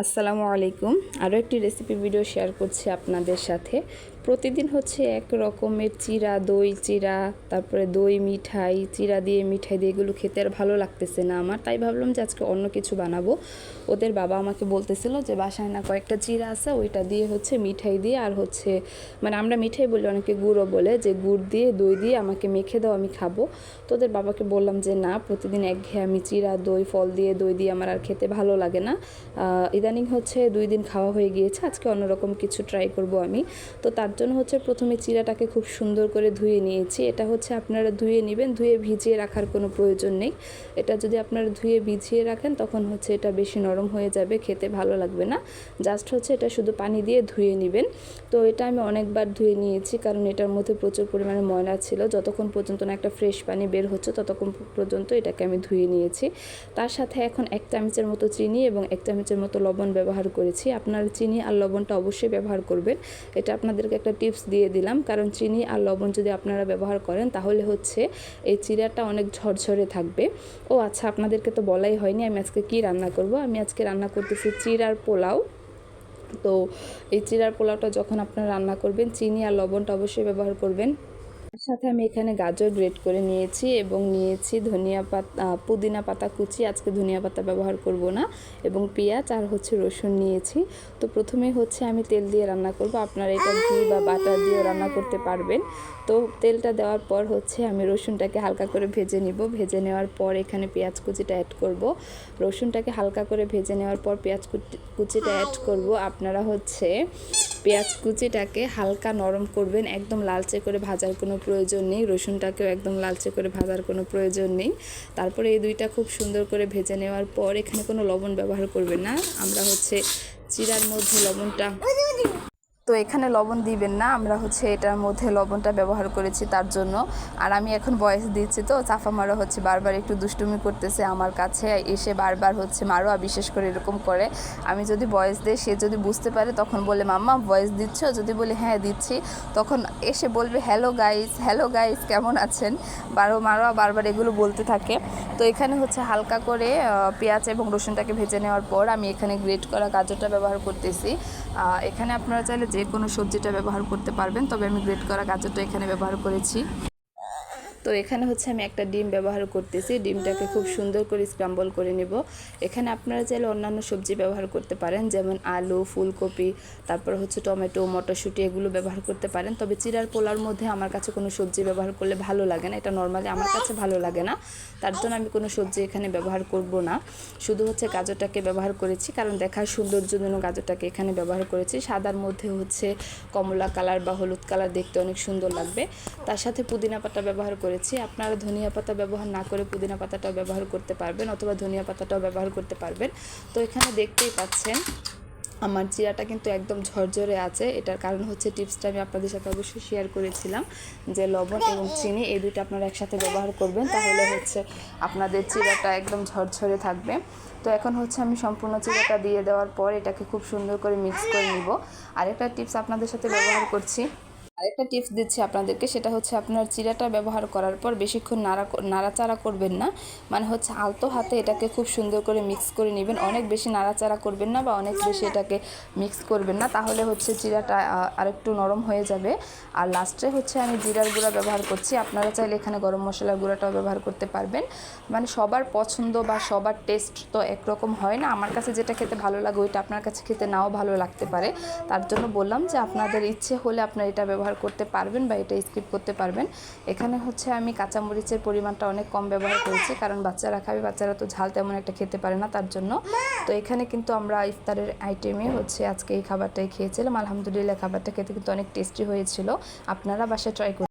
আসসালামু আলাইকুম। আরও একটি রেসিপি ভিডিও শেয়ার করছি আপনাদের সাথে। প্রতিদিন হচ্ছে এক রকমের চিড়া, দই চিড়া, তারপরে দই মিঠাই, চিড়া দিয়ে মিঠাই দিয়ে এগুলো খেতে আর ভালো লাগতেছে না আমার। তাই ভাবলাম যে আজকে অন্য কিছু বানাবো। ওদের বাবা আমাকে বলতেছিল যে বাসায় না কয়েকটা চিড়া আছে, ওইটা দিয়ে হচ্ছে মিঠাই দিয়ে আর হচ্ছে মানে আমরা মিঠাই বলি, অনেকে গুড়ও বলে, যে গুড় দিয়ে দই দিয়ে আমাকে মেখে দাও, আমি খাবো। তো ওদের বাবাকে বললাম যে না, প্রতিদিন একঘেয়ে আমি চিড়া, দই, ফল দিয়ে, দই দিয়ে আমার আর খেতে ভালো লাগে না। ইদানিং হচ্ছে 2 দিন খাওয়া হয়ে গিয়েছে, আজকে অন্যরকম কিছু ট্রাই করব আমি। তো তার জন্য হচ্ছে প্রথমে চিড়াটাকে খুব সুন্দর করে ধুয়ে নিয়েছি। এটা হচ্ছে আপনারা ধুয়ে নেবেন, ধুয়ে ভিজিয়ে রাখার কোনো প্রয়োজন নেই। এটা যদি আপনারা ধুয়ে ভিজিয়ে রাখেন তখন হচ্ছে এটা বেশি নরম হয়ে যাবে, খেতে ভালো লাগবে না। জাস্ট হচ্ছে এটা শুধু পানি দিয়ে ধুয়ে নেবেন। তো এটা আমি অনেকবার ধুয়ে নিয়েছি, কারণ এটার মধ্যে প্রচুর পরিমাণে ময়লা ছিল। যতক্ষণ পর্যন্ত না একটা ফ্রেশ পানি বের হচ্ছে ততক্ষণ পর্যন্ত এটাকে আমি ধুয়ে নিয়েছি। তার সাথে এখন 1 চামচের মতো চিনি এবং 1 চামচের মতো লবণ ব্যবহার করেছি। আপনারা চিনি আর লবণটা অবশ্যই ব্যবহার করবেন। এটা আপনাদেরকে একটা টিপস দিয়ে দিলাম, কারণ চিনি আর লবণ যদি আপনারা ব্যবহার করেন তাহলে হচ্ছে এই চিড়াটা অনেক ঝরঝরে থাকবে। ও আচ্ছা, আপনাদেরকে তো বলাই হয়নি আমি আজকে কি রান্না করব। আমি আজকে রান্না করতেছি চিড়ার পোলাও। তো এই চিড়ার পোলাওটা যখন আপনারা রান্না করবেন, চিনি আর লবণটা অবশ্যই ব্যবহার করবেন। তার সাথে আমি এখানে গাজর গ্রেট করে নিয়েছি এবং নিয়েছি ধনিয়া পাতা, পুদিনা পাতা কুচি। আজকে ধনিয়া পাতা ব্যবহার করব না। এবং পেঁয়াজ আর হচ্ছে রসুন নিয়েছি। তো প্রথমে হচ্ছে আমি তেল দিয়ে রান্না করব। আপনারা এটা ঘি বা বাটার দিয়ে রান্না করতে পারবেন। তো তেলটা দেওয়ার পর হচ্ছে আমি রসুনটাকে হালকা করে ভেজে নিব। ভেজে নেওয়ার পর এখানে পেঁয়াজ কুচিটা অ্যাড করব। রসুনটাকে হালকা করে ভেজে নেওয়ার পর পেঁয়াজ কুচিটা অ্যাড করব। আপনারা হচ্ছে পেঁয়াজ কুচিটাকে হালকা নরম করবেন, একদম লালচে করে ভাজার কোনো প্রয়োজন নেই। রসুনটাকেও একদম লালচে করে ভাজার কোনো প্রয়োজন নেই। তারপরে এই দুইটা খুব সুন্দর করে ভেজে নেওয়ার পর এখানে কোনো লবণ ব্যবহার করবেন না। আমরা হচ্ছে চিড়ার মধ্যে লবণটা, তো এখানে লবণ দিবেন না, আমরা হচ্ছে এটার মধ্যে লবণটা ব্যবহার করেছি তার জন্য। আর আমি এখন ভয়েস দিচ্ছি, তো চাফা মারো হচ্ছে বারবার একটু দুষ্টুমি করতেছে আমার কাছে এসে, বারবার হচ্ছে মারোয়া বিশেষ করে এরকম করে। আমি যদি ভয়েস দিই, সে যদি বুঝতে পারে তখন বলে মাম্মা ভয়েস দিচ্ছ, যদি বলি হ্যাঁ দিচ্ছি তখন এসে বলবে হ্যালো গাইস কেমন আছেন। মারোয়া বারবার এগুলো বলতে থাকে। তো এখানে হচ্ছে হালকা করে পেঁয়াজ এবং রসুনটাকে ভেজে নেওয়ার পর আমি এখানে গ্রেট করা গাজরটা ব্যবহার করতেছি। এখানে আপনারা চাইলে যে কোনো সবজিটা ব্যবহার করতে পারবেন, তবে আমি গ্রেট করা গাজরটা এখানে ব্যবহার করেছি। তো এখানে হচ্ছে আমি একটা ডিম ব্যবহার করতেছি। ডিমটাকে খুব সুন্দর করে স্ক্রাম্বল করে নেব। এখানে আপনারা চাইলে অন্যান্য সবজি ব্যবহার করতে পারেন, যেমন আলু, ফুলকপি, তারপর হচ্ছে টমেটো, মটরশুঁটি, এগুলো ব্যবহার করতে পারেন। তবে চিড়ার পোলার মধ্যে আমার কাছে কোনো সবজি ব্যবহার করলে ভালো লাগে না, এটা নর্মালি আমার কাছে ভালো লাগে না। তার জন্য আমি কোনো সবজি এখানে ব্যবহার করব না। শুধু হচ্ছে গাজরটাকে ব্যবহার করেছি, কারণ দেখার সৌন্দর্যের জন্য গাজরটাকে এখানে ব্যবহার করেছি। সাদার মধ্যে হচ্ছে কমলা কালার বা হলুদ কালার দেখতে অনেক সুন্দর লাগবে। তার সাথে পুদিনা পাতা ব্যবহার করেছি। আপনারা ধনিয়া পাতা ব্যবহার না করে পুদিনা পাতাটাও ব্যবহার করতে পারবেন, অথবা ধনিয়া পাতাটাও ব্যবহার করতে পারবেন। তো এখানে দেখতেই পাচ্ছেন আমার চিড়াটা কিন্তু একদম ঝরঝরে আছে। এটার কারণ হচ্ছে টিপসটা আমি আপনাদের সাথে অবশ্যই শেয়ার করেছিলাম, যে লবণ এবং চিনি এই দুইটা আপনারা একসাথে ব্যবহার করবেন, তাহলে হচ্ছে আপনাদের চিড়াটা একদম ঝরঝরে থাকবে। তো এখন হচ্ছে আমি সম্পূর্ণ চিড়াটা দিয়ে দেওয়ার পর এটাকে খুব সুন্দর করে মিক্স করে নিব। আরেকটা টিপস আপনাদের সাথে ব্যবহার করছি, আরেকটা টিপস দিচ্ছি আপনাদেরকে, সেটা হচ্ছে আপনার চিড়াটা ব্যবহার করার পর বেশিক্ষণ নাড়াচাড়া করবেন না। মানে হচ্ছে আলতো হাতে এটাকে খুব সুন্দর করে মিক্স করে নেবেন। অনেক বেশি নাড়াচাড়া করবেন না বা অনেক বেশি এটাকে মিক্স করবেন না, তাহলে হচ্ছে চিড়াটা আরেকটু নরম হয়ে যাবে। আর লাস্টে হচ্ছে আমি জিরার গুঁড়া ব্যবহার করছি। আপনারা চাইলে এখানে গরম মশলার গুঁড়াটাও ব্যবহার করতে পারবেন। মানে সবার পছন্দ বা সবার টেস্ট তো একরকম হয় না। আমার কাছে যেটা খেতে ভালো লাগে ওইটা আপনার কাছে খেতে নাও ভালো লাগতে পারে। তার জন্য বললাম যে আপনাদের ইচ্ছে হলে আপনারা এটা ব্যবহার করতে পারবেন বা এটা স্কিপ করতে পারবেন। এখানে হচ্ছে আমি কাঁচামরিচের পরিমাণটা অনেক কম ব্যবহার করেছি, কারণ বাচ্চারা খাবে, বাচ্চারা তো ঝাল তেমন একটা খেতে পারে না, তার জন্য। তো এখানে কিন্তু আমরা ইফতারের আইটেমে হচ্ছে আজকে এই খাবারটাই খেয়েছিলাম। আলহামদুলিল্লাহ খাবারটা খেতে কিন্তু অনেক টেস্টি হয়েছিল। আপনারা বাসায় ট্রাই করুন।